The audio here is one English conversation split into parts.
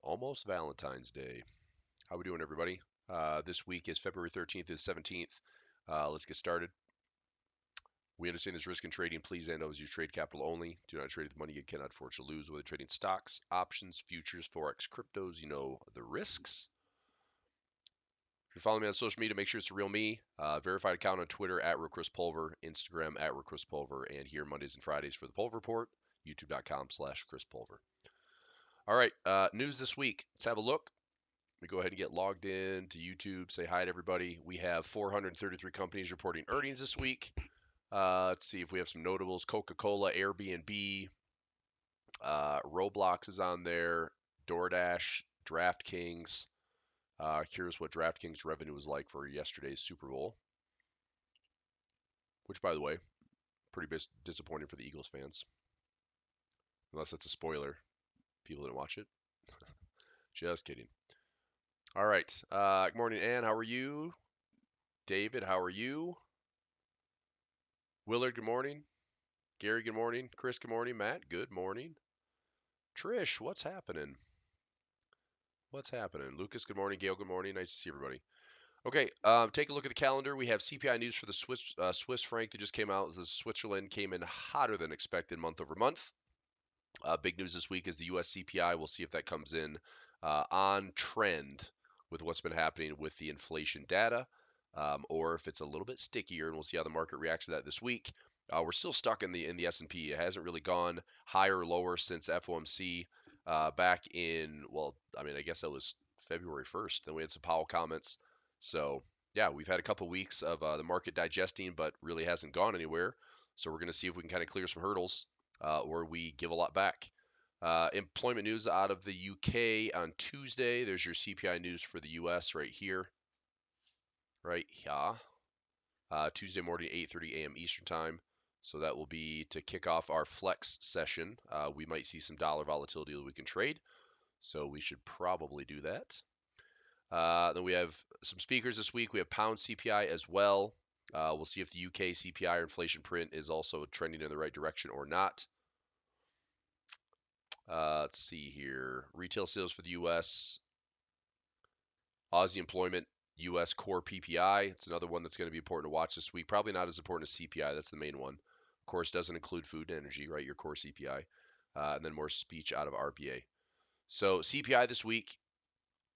Almost Valentine's Day. How we doing, everybody? This week is February 13th to 17th. Let's get started. We understand there's risk in trading. Please and always use trade capital only. Do not trade with money you cannot afford to lose. Whether trading stocks, options, futures, forex, cryptos, you know the risks. If you're following me on social media, make sure it's the real me. Verified account on Twitter at Chris Pulver, Instagram at Chris Pulver, and here Mondays and Fridays for the Pulver Report. YouTube.com/Chris Pulver. All right, news this week. Let's have a look. We go ahead and get logged in to YouTube. Say hi to everybody. We have 433 companies reporting earnings this week. Let's see if we have some notables. Coca-Cola, Airbnb, Roblox is on there. DoorDash, DraftKings. Here's what DraftKings revenue was like for yesterday's Super Bowl, which, by the way, pretty disappointing for the Eagles fans. Unless that's a spoiler. People didn't watch it. Just kidding. All right. Good morning, Ann. How are you? David, how are you? Willard, good morning. Gary, good morning. Chris, good morning. Matt, good morning. Trish, what's happening? What's happening? Lucas, good morning. Gail, good morning. Nice to see everybody. Okay, take a look at the calendar. We have CPI news for the Swiss franc that just came out. The Switzerland came in hotter than expected month over month. Big news this week is the US CPI. We'll see if that comes in on trend with what's been happening with the inflation data, or if it's a little bit stickier, and we'll see how the market reacts to that this week. We're still stuck in the S&P. It hasn't really gone higher or lower since FOMC back in, well, I mean, I guess that was February 1st. Then we had some Powell comments. So yeah, we've had a couple weeks of the market digesting, but really hasn't gone anywhere. So we're going to see if we can kind of clear some hurdles or we give a lot back. Employment news out of the UK on Tuesday. There's your CPI news for the US right here. Right here. Tuesday morning, 8:30 a.m. Eastern Time. So that will be to kick off our flex session. We might see some dollar volatility that we can trade. So we should probably do that. Then we have some speakers this week. We have pound CPI as well. We'll see if the UK CPI or inflation print is also trending in the right direction or not. Let's see here. Retail sales for the US. Aussie employment, US core PPI. It's another one that's going to be important to watch this week. Probably not as important as CPI. That's the main one. Of course, doesn't include food and energy, right? Your core CPI. And then more speech out of RBA. So CPI this week.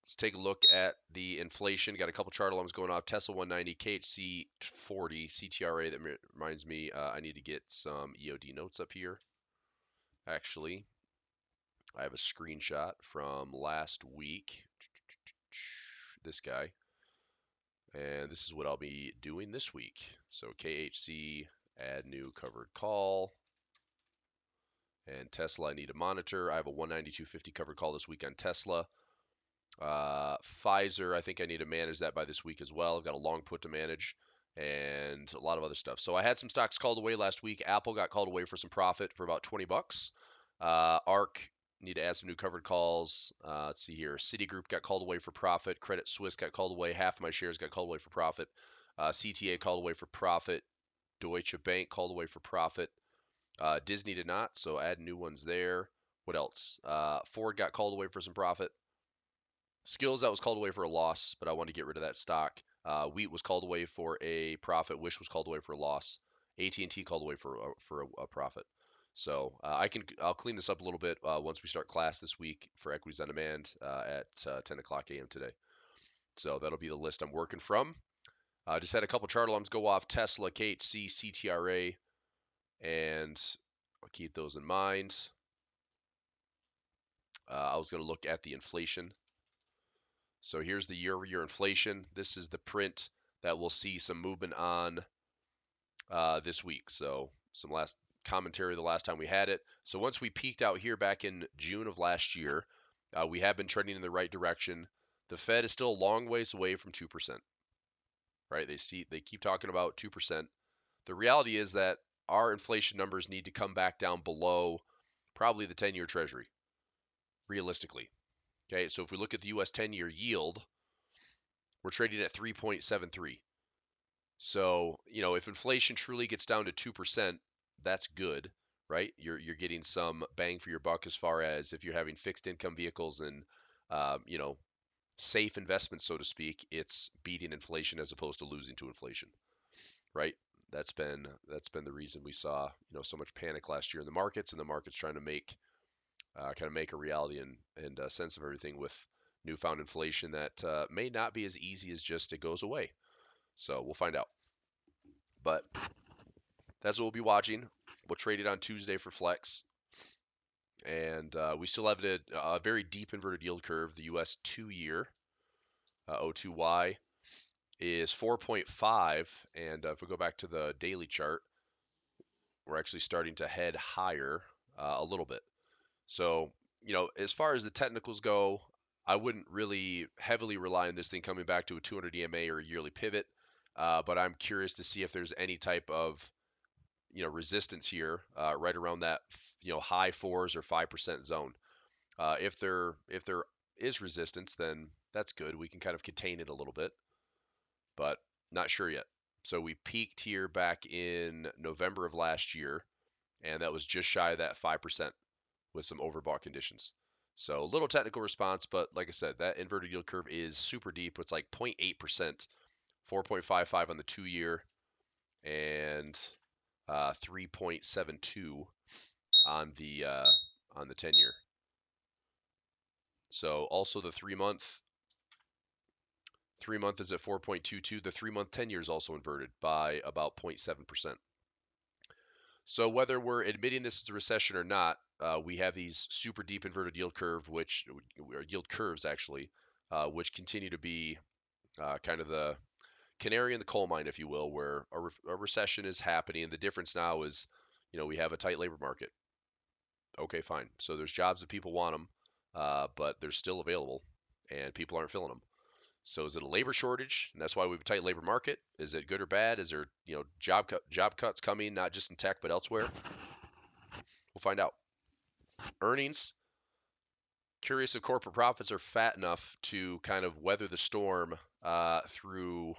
Let's take a look at the inflation. Got a couple chart alarms going off. Tesla 190, KHC 40, CTRA. That reminds me, I need to get some EOD notes up here. Actually, I have a screenshot from last week. This guy. And this is what I'll be doing this week. So KHC, add new covered call. And Tesla, I need to monitor. I have a 192.50 covered call this week on Tesla. Pfizer, I think I need to manage that by this week as well. I've got a long put to manage and a lot of other stuff. So I had some stocks called away last week. Apple got called away for some profit for about 20 bucks. ARK, need to add some new covered calls. Let's see here. Citigroup got called away for profit. Credit Suisse got called away. Half of my shares got called away for profit. CTA called away for profit. Deutsche Bank called away for profit. Disney did not, so add new ones there. What else? Ford got called away for some profit. Skills, that was called away for a loss, but I wanted to get rid of that stock. Wheat was called away for a profit. Wish was called away for a loss. AT&T called away for a profit. So I'll clean this up a little bit once we start class this week for Equities on Demand at 10 o'clock a.m. today. So that'll be the list I'm working from. Just had a couple chart alarms go off. Tesla, KHC, CTRA, and I'll keep those in mind. I was going to look at the inflation. So here's the year-over-year inflation. This is the print that we'll see some movement on this week. So some last commentary the last time we had it. So once we peaked out here back in June of last year, we have been trending in the right direction. The Fed is still a long ways away from 2%, right? They keep talking about 2%. The reality is that our inflation numbers need to come back down below probably the 10-year Treasury, realistically. Okay, so if we look at the US 10-year yield, we're trading at 3.73. So, if inflation truly gets down to 2%, that's good, right? You're getting some bang for your buck as far as if you're having fixed income vehicles and you know, safe investments, so to speak. It's beating inflation as opposed to losing to inflation, right? That's been the reason we saw so much panic last year in the markets, and the markets trying to kind of make a reality and sense of everything with newfound inflation that may not be as easy as just it goes away. So we'll find out. But that's what we'll be watching. We'll trade it on Tuesday for flex, and we still have a very deep inverted yield curve. The U.S. 2-year O2Y is 4.5, and if we go back to the daily chart, we're actually starting to head higher a little bit. So, as far as the technicals go, I wouldn't really heavily rely on this thing coming back to a 200 EMA or a yearly pivot, but I'm curious to see if there's any type of resistance here, right around that high fours or 5% zone. If there is resistance, then that's good. We can kind of contain it a little bit, but not sure yet. So we peaked here back in November of last year, and that was just shy of that 5% with some overbought conditions. So a little technical response, but like I said, that inverted yield curve is super deep. It's like 0.8%, 4.55 on the 2-year, and 3.72 on the 10-year. So also the 3-month is at 4.22. The 3-month 10-year is also inverted by about 0.7%. So whether we're admitting this is a recession or not, we have these super deep inverted yield curves actually, which continue to be kind of the canary in the coal mine, if you will, where a recession is happening. The difference now is, we have a tight labor market. Okay, fine. So there's jobs that people want them, but they're still available, and people aren't filling them. So is it a labor shortage, and that's why we have a tight labor market? Is it good or bad? Is there job cuts coming, not just in tech but elsewhere? We'll find out. Earnings. Curious if corporate profits are fat enough to kind of weather the storm through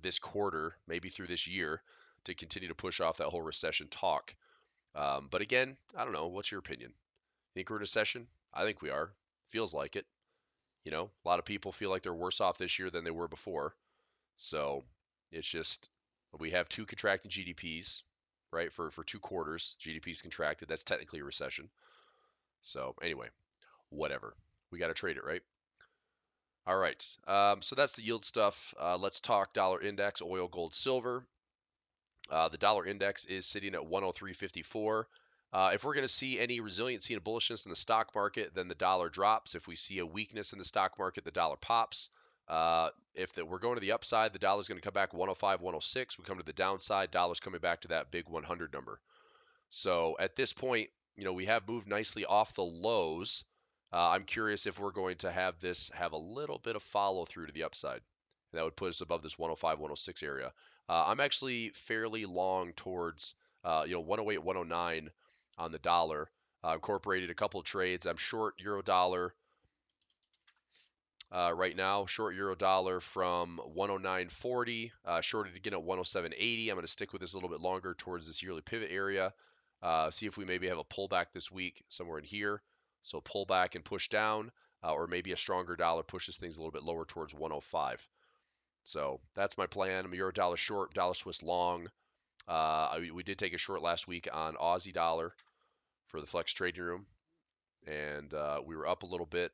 this quarter, maybe through this year, to continue to push off that whole recession talk. But again, I don't know. What's your opinion? Think we're in a recession? I think we are. Feels like it. A lot of people feel like they're worse off this year than they were before. So it's just we have two contracting GDPs, right? For 2 quarters, GDP's contracted. That's technically a recession. So anyway, whatever. We got to trade it, right? All right. So that's the yield stuff. Let's talk dollar index, oil, gold, silver. The dollar index is sitting at 103.54. If we're going to see any resiliency and bullishness in the stock market, then the dollar drops. If we see a weakness in the stock market, the dollar pops. We're going to the upside, the dollar's going to come back 105, 106. We come to the downside, dollar's coming back to that big 100 number. So at this point, we have moved nicely off the lows. I'm curious if we're going to have a little bit of follow through to the upside. That would put us above this 105, 106 area. I'm actually fairly long towards 108, 109 on the dollar. Incorporated a couple of trades. I'm short euro dollar right now. Short euro dollar from 109.40. Shorted again at 107.80. I'm going to stick with this a little bit longer towards this yearly pivot area. See if we maybe have a pullback this week somewhere in here. So pull back and push down, or maybe a stronger dollar pushes things a little bit lower towards 105. So that's my plan. I'm euro dollar short, dollar Swiss long. We did take a short last week on Aussie dollar for the flex trading room, and we were up a little bit,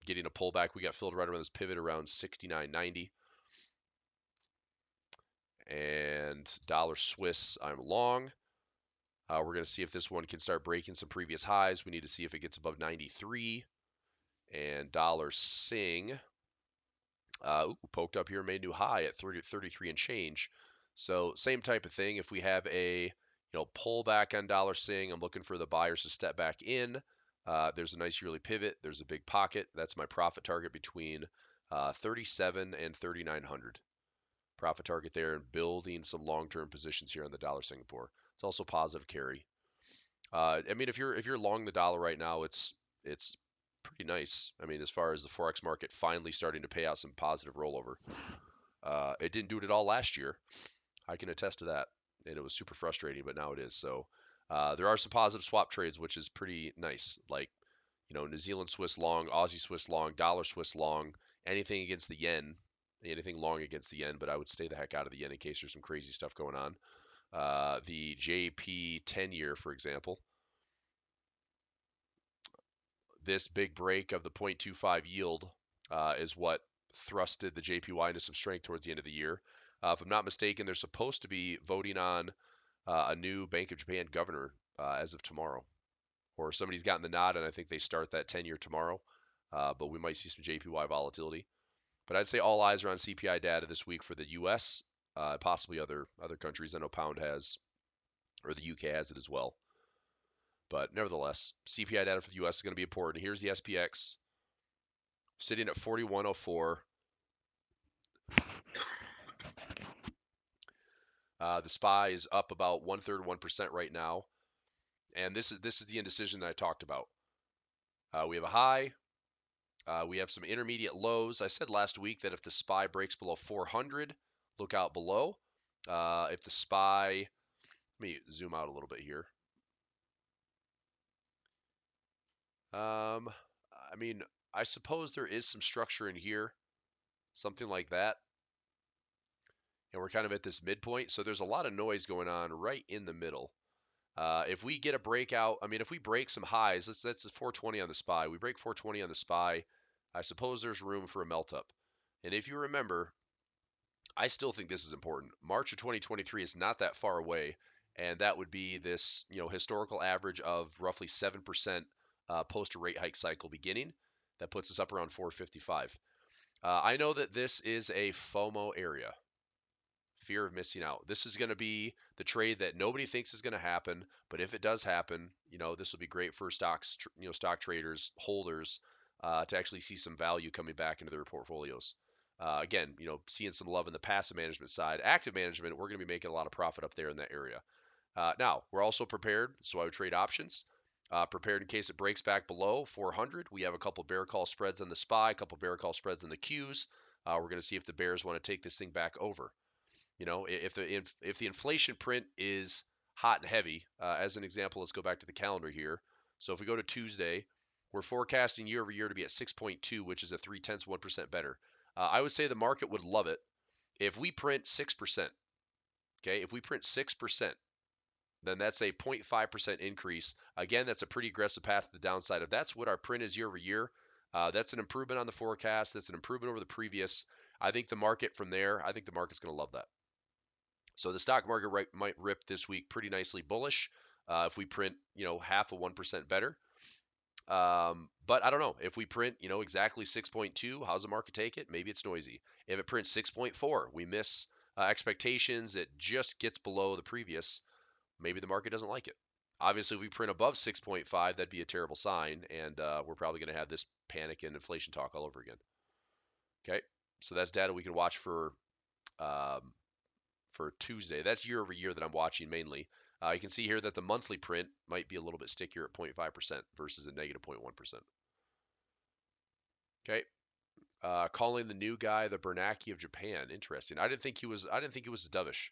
getting a pullback. We got filled right around this pivot around 69.90. And dollar Swiss, I'm long. We're going to see if this one can start breaking some previous highs. We need to see if it gets above 93. And dollar Sing poked up here, made a new high at 33 and change. So same type of thing. If we have a pullback on dollar Sing, I'm looking for the buyers to step back in. There's a nice yearly pivot. There's a big pocket. That's my profit target between 37 and 3,900. Profit target there, and building some long-term positions here on the dollar Singapore. It's also positive carry. I mean, if you're long the dollar right now, it's pretty nice. I mean, as far as the forex market finally starting to pay out some positive rollover. It didn't do it at all last year. I can attest to that, and it was super frustrating, but now it is. So there are some positive swap trades, which is pretty nice. Like, New Zealand Swiss long, Aussie Swiss long, dollar Swiss long, anything against the yen, anything long against the yen, but I would stay the heck out of the yen in case there's some crazy stuff going on. The JP 10-year, for example, this big break of the 0.25 yield is what thrusted the JPY into some strength towards the end of the year. If I'm not mistaken, they're supposed to be voting on a new Bank of Japan governor as of tomorrow, or somebody's gotten the nod, and I think they start that 10-year tomorrow. But we might see some JPY volatility. But I'd say all eyes are on CPI data this week for the U.S., possibly other countries. I know Pound has, or the UK has it as well. But nevertheless, CPI data for the U.S. is going to be important. Here's the SPX sitting at 4104. The SPY is up about 1/3 1% right now, and this is the indecision that I talked about. We have a high. We have some intermediate lows. I said last week that if the SPY breaks below 400, look out below. If the SPY, let me zoom out a little bit here. I mean, I suppose there is some structure in here, something like that. And we're kind of at this midpoint. So there's a lot of noise going on right in the middle. If we get a breakout, I mean, if we break some highs, that's 420 on the SPY. We break 420 on the SPY, I suppose there's room for a melt up. And if you remember, I still think this is important. March of 2023 is not that far away, and that would be this, historical average of roughly 7% post a rate hike cycle beginning. That puts us up around 455. I know that this is a FOMO area, fear of missing out. This is going to be the trade that nobody thinks is going to happen, but if it does happen, this will be great for stocks, stock traders, holders, to actually see some value coming back into their portfolios. Again, seeing some love in the passive management side. Active management, we're going to be making a lot of profit up there in that area. Now, we're also prepared, so I would trade options. Prepared in case it breaks back below 400. We have a couple bear call spreads on the SPY, a couple bear call spreads on the Qs. We're going to see if the bears want to take this thing back over. If the inflation print is hot and heavy, as an example, let's go back to the calendar here. So if we go to Tuesday, we're forecasting year over year to be at 6.2, which is a 0.3% better. I would say the market would love it if we print 6%. Okay, if we print 6%, then that's a 0.5% increase. Again, that's a pretty aggressive path to the downside. If that's what our print is year over year, that's an improvement on the forecast. That's an improvement over the previous. I think the market from there, I think the market's going to love that. So the stock market might rip this week pretty nicely bullish if we print, half of 1% better. But I don't know. If we print, exactly 6.2, how's the market take it? Maybe it's noisy. If it prints 6.4, we miss expectations. It just gets below the previous. Maybe the market doesn't like it. Obviously, if we print above 6.5, that'd be a terrible sign, and we're probably going to have this panic and inflation talk all over again. Okay, so that's data we can watch for Tuesday. That's year over year that I'm watching mainly. You can see here that the monthly print might be a little bit stickier at 0.5% versus a negative 0.1%. Okay, calling the new guy the Bernanke of Japan. Interesting. I didn't think he was dovish.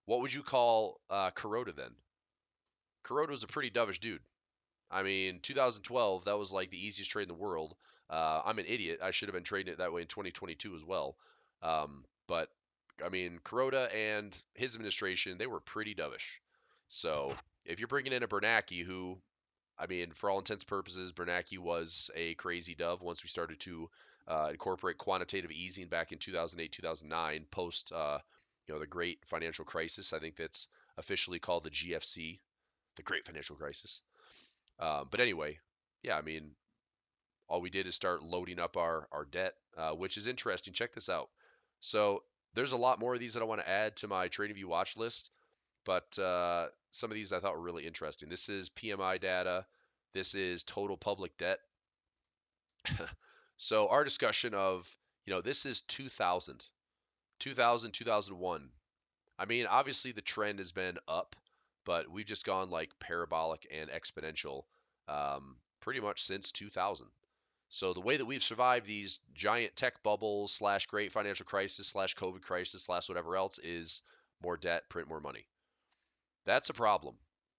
What would you call Kuroda then? Kuroda was a pretty dovish dude. I mean, 2012, that was like the easiest trade in the world. I'm an idiot. I should have been trading it that way in 2022 as well. But I mean, Kuroda and his administration, they were pretty dovish. So if you're bringing in a Bernanke who, I mean, for all intents and purposes, Bernanke was a crazy dove once we started to incorporate quantitative easing back in 2008, 2009, post the great financial crisis. I think that's officially called the GFC, the Great Financial Crisis. But anyway, yeah, I mean, all we did is start loading up our debt, which is interesting. Check this out. So there's a lot more of these that I want to add to my TradingView watch list, but some of these I thought were really interesting. This is PMI data. This is total public debt. So our discussion of, this is 2000, 2001. I mean, obviously the trend has been up, but we've just gone like parabolic and exponential pretty much since 2000. So the way that we've survived these giant tech bubbles / great financial crisis / COVID crisis / whatever else is more debt, print more money. That's a problem.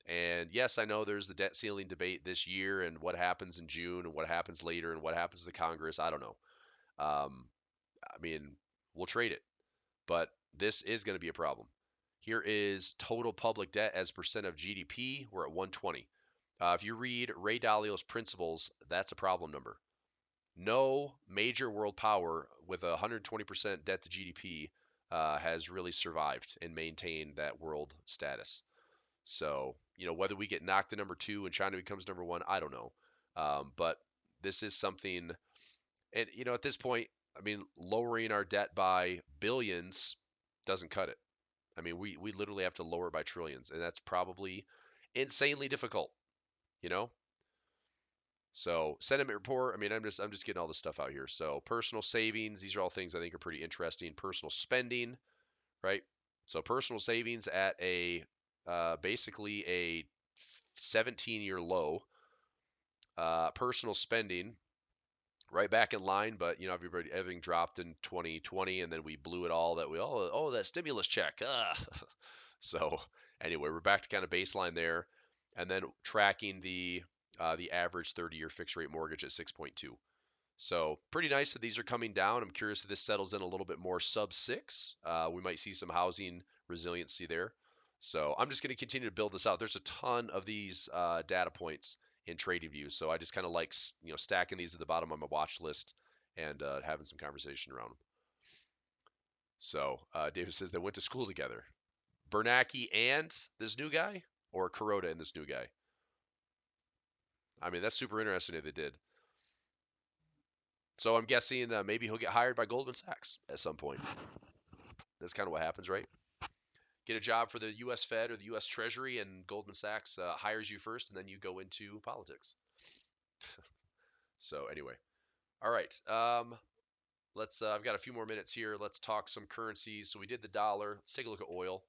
And yes, I know there's the debt ceiling debate this year and what happens in June and what happens later and what happens to Congress. I don't know. Um, I mean, we'll trade it, but this is going to be a problem. Here is total public debt as percent of GDP. We're at 120. If you read Ray Dalio's principles, that's a problem number. No major world power with 120% debt to GDP has really survived and maintained that world status. So, whether we get knocked to number two and China becomes number one, I don't know. But this is something, and, at this point, I mean, lowering our debt by billions doesn't cut it. I mean, we literally have to lower by trillions, and that's probably insanely difficult, you know? So sentiment report, I mean, I'm just getting all this stuff out here. So personal savings, these are all things I think are pretty interesting. Personal spending, right? So personal savings at a basically a 17-year low. Personal spending right back in line, but everything dropped in 2020, and then we blew it all. That stimulus check. So anyway, we're back to kind of baseline there, and then tracking the average 30-year fixed rate mortgage at 6.2. So pretty nice that these are coming down. I'm curious if this settles in a little bit more sub six. We might see some housing resiliency there. So I'm just going to continue to build this out. There's a ton of these data points in TradingView, so I just kind of like stacking these at the bottom of my watch list and having some conversation around them. So David says they went to school together. Bernanke and this new guy, or Kuroda and this new guy. I mean, that's super interesting if they did. So I'm guessing maybe he'll get hired by Goldman Sachs at some point. That's kind of what happens, right? Get a job for the U.S. Fed or the U.S. Treasury, and Goldman Sachs hires you first, and then you go into politics. So anyway, all right. Let's. I've got a few more minutes here. Let's talk some currencies. So we did the dollar. Let's take a look at oil.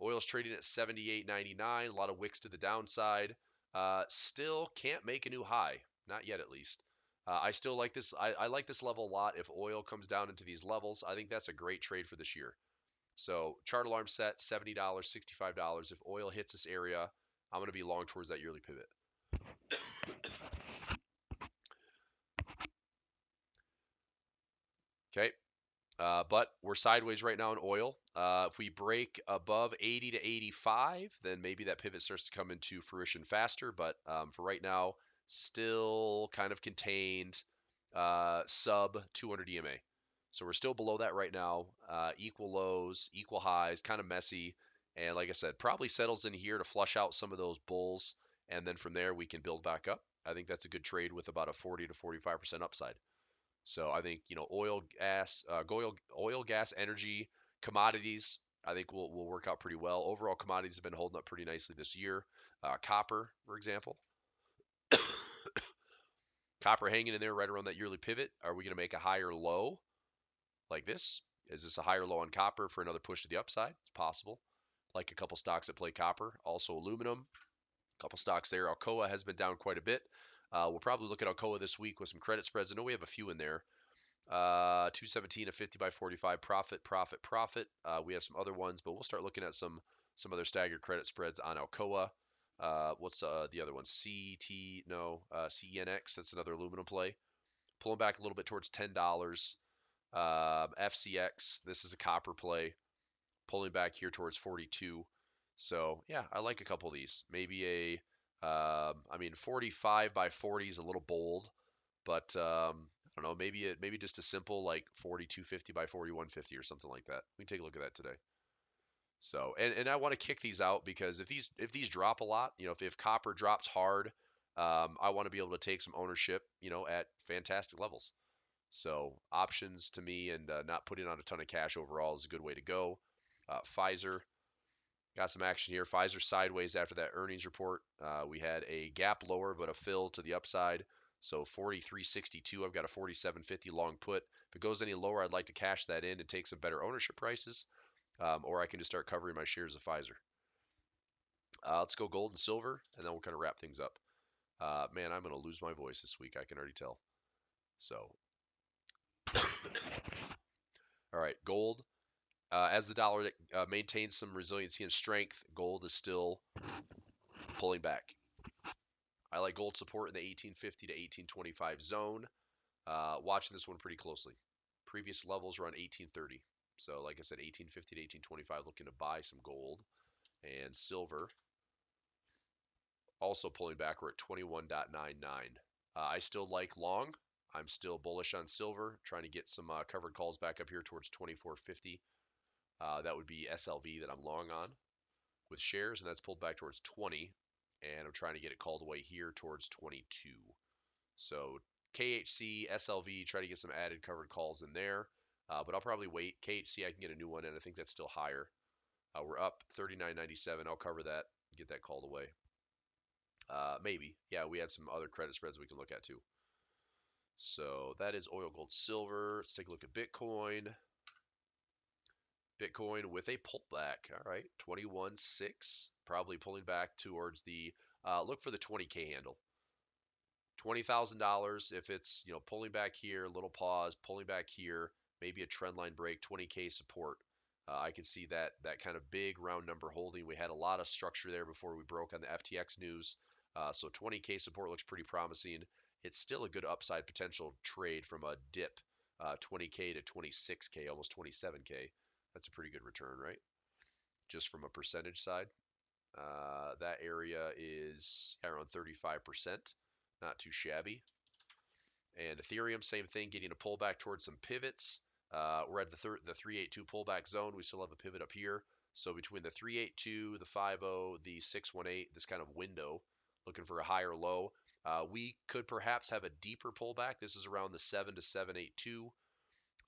Oil's trading at 78.99. A lot of wicks to the downside. Still can't make a new high. Not yet, at least. I still like this. I like this level a lot. If oil comes down into these levels, I think that's a great trade for this year. So chart alarm set, $70, $65. If oil hits this area, I'm going to be long towards that yearly pivot. Okay. But we're sideways right now in oil. If we break above 80 to 85, then maybe that pivot starts to come into fruition faster. But for right now, still kind of contained sub 200 EMA. So we're still below that right now. Equal lows, equal highs, kind of messy. And like I said, probably settles in here to flush out some of those bulls. And then from there, we can build back up. I think that's a good trade with about a 40 to 45% upside. So I think oil, gas, energy, commodities. I think will work out pretty well. Overall, commodities have been holding up pretty nicely this year. Copper, for example, copper hanging in there right around that yearly pivot. Are we going to make a higher low like this? Is this a higher low on copper for another push to the upside? It's possible. Like a couple stocks that play copper. Also aluminum. A couple stocks there. Alcoa has been down quite a bit. We'll probably look at Alcoa this week with some credit spreads. I know we have a few in there. 217, a 50 by 45 profit, profit, profit. We have some other ones, but we'll start looking at some other staggered credit spreads on Alcoa. What's the other one? CENX. That's another aluminum play. Pulling back a little bit towards $10. FCX. This is a copper play. Pulling back here towards 42. So yeah, I like a couple of these. Maybe I mean, 45 by 40 is a little bold, but I don't know, maybe just a simple like 4250 by 4150 or something like that. We can take a look at that today. So and I want to kick these out because if these drop a lot, if copper drops hard, I want to be able to take some ownership, at fantastic levels. So options to me and not putting on a ton of cash overall is a good way to go. Pfizer got some action here. Pfizer sideways after that earnings report. We had a gap lower, but a fill to the upside. So 43.62. I've got a 47.50 long put. If it goes any lower, I'd like to cash that in and take some better ownership prices, or I can just start covering my shares of Pfizer. Let's go gold and silver, and then we'll kind of wrap things up. Man, I'm going to lose my voice this week. I can already tell. So, all right, gold. As the dollar maintains some resiliency and strength, gold is still pulling back. I like gold support in the 1850 to 1825 zone. Watching this one pretty closely. Previous levels are on 1830. So like I said, 1850 to 1825, looking to buy some gold. And silver also pulling back. We're at 21.99. I still like long. I'm still bullish on silver, trying to get some covered calls back up here towards 24.50. That would be SLV that I'm long on with shares, and that's pulled back towards 20. And I'm trying to get it called away here towards 22. So KHC, SLV, try to get some added covered calls in there. But I'll probably wait. KHC, I can get a new one, and I think that's still higher. We're up 39.97. I'll cover that, get that called away. Maybe. Yeah, we had some other credit spreads we can look at too. So that is oil, gold, silver. Let's take a look at Bitcoin. Bitcoin with a pullback. All right, 21.6. Probably pulling back towards the, look for the 20K handle. $20,000 if it's, pulling back here, little pause, pulling back here, maybe a trend line break, 20K support. I can see that kind of big round number holding. We had a lot of structure there before we broke on the FTX news. So 20K support looks pretty promising. It's still a good upside potential trade from a dip, 20K to 26K, almost 27K. That's a pretty good return, right? Just from a percentage side. That area is around 35%. Not too shabby. And Ethereum, same thing, getting a pullback towards some pivots. We're at the 382 pullback zone. We still have a pivot up here. So between the 382, the 50, the 618, this kind of window, looking for a higher low. We could perhaps have a deeper pullback. This is around the 7 to 782.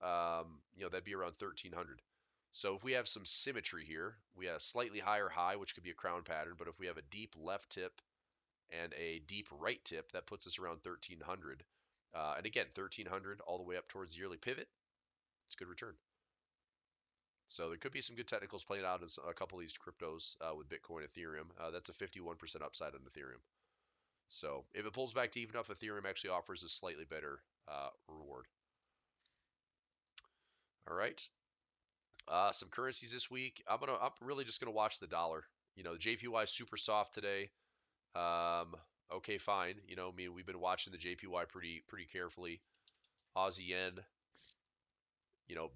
That'd be around 1300. So if we have some symmetry here, we have a slightly higher high, which could be a crown pattern. But if we have a deep left tip and a deep right tip, that puts us around 1300. And again, 1300 all the way up towards the yearly pivot. It's a good return. So there could be some good technicals playing out in a couple of these cryptos with Bitcoin, Ethereum. That's a 51% upside on Ethereum. So if it pulls back deep enough, Ethereum actually offers a slightly better reward. All right. Some currencies this week. I'm really just gonna watch the dollar. The JPY is super soft today. Okay, fine. We've been watching the JPY pretty carefully. Aussie yen,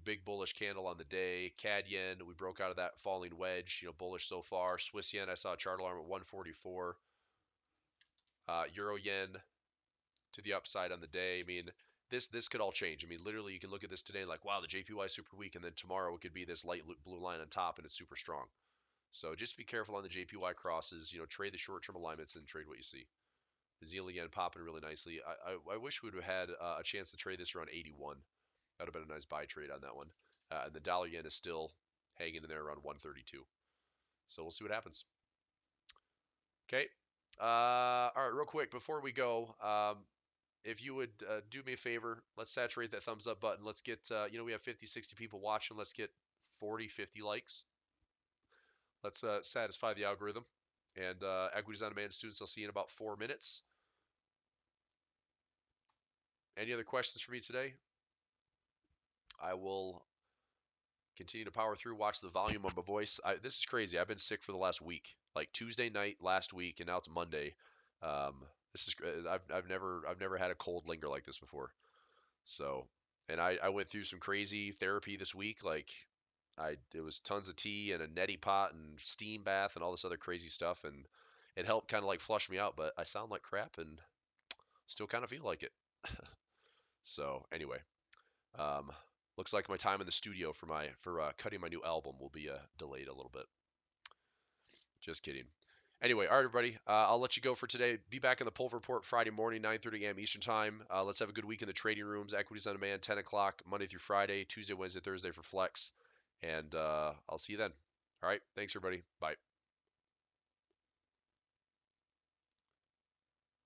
big bullish candle on the day. CAD yen, we broke out of that falling wedge, bullish so far. Swiss yen, I saw a chart alarm at 144. Euro yen to the upside on the day. This could all change. Literally, you can look at this today like, wow, the JPY is super weak, and then tomorrow it could be this light blue line on top, and it's super strong. So just be careful on the JPY crosses. Trade the short-term alignments and trade what you see. The ZL yen popping really nicely. I wish we would have had a chance to trade this around 81. That would have been a nice buy trade on that one. And the dollar yen is still hanging in there around 132. So we'll see what happens. Okay. All right, real quick before we go, if you would do me a favor, let's saturate that thumbs up button. Let's get, we have 50, 60 people watching. Let's get 40, 50 likes. Let's satisfy the algorithm. And Equities on Demand students, I'll see you in about 4 minutes. Any other questions for me today? I will continue to power through, watch the volume of my voice. This is crazy. I've been sick for the last week, like Tuesday night last week, and now it's Monday. This is I've never had a cold linger like this before. So, and I went through some crazy therapy this week. Like it was tons of tea and a neti pot and steam bath and all this other crazy stuff, and it helped kind of like flush me out. But I sound like crap and still kind of feel like it. So anyway, looks like my time in the studio for cutting my new album will be delayed a little bit. Just kidding. Anyway, all right, everybody. I'll let you go for today. Be back in the Pulver Report Friday morning, 9:30 a.m. Eastern Time. Let's have a good week in the trading rooms. Equities on Demand, 10 o'clock, Monday through Friday, Tuesday, Wednesday, Thursday for Flex. And I'll see you then. All right. Thanks, everybody. Bye.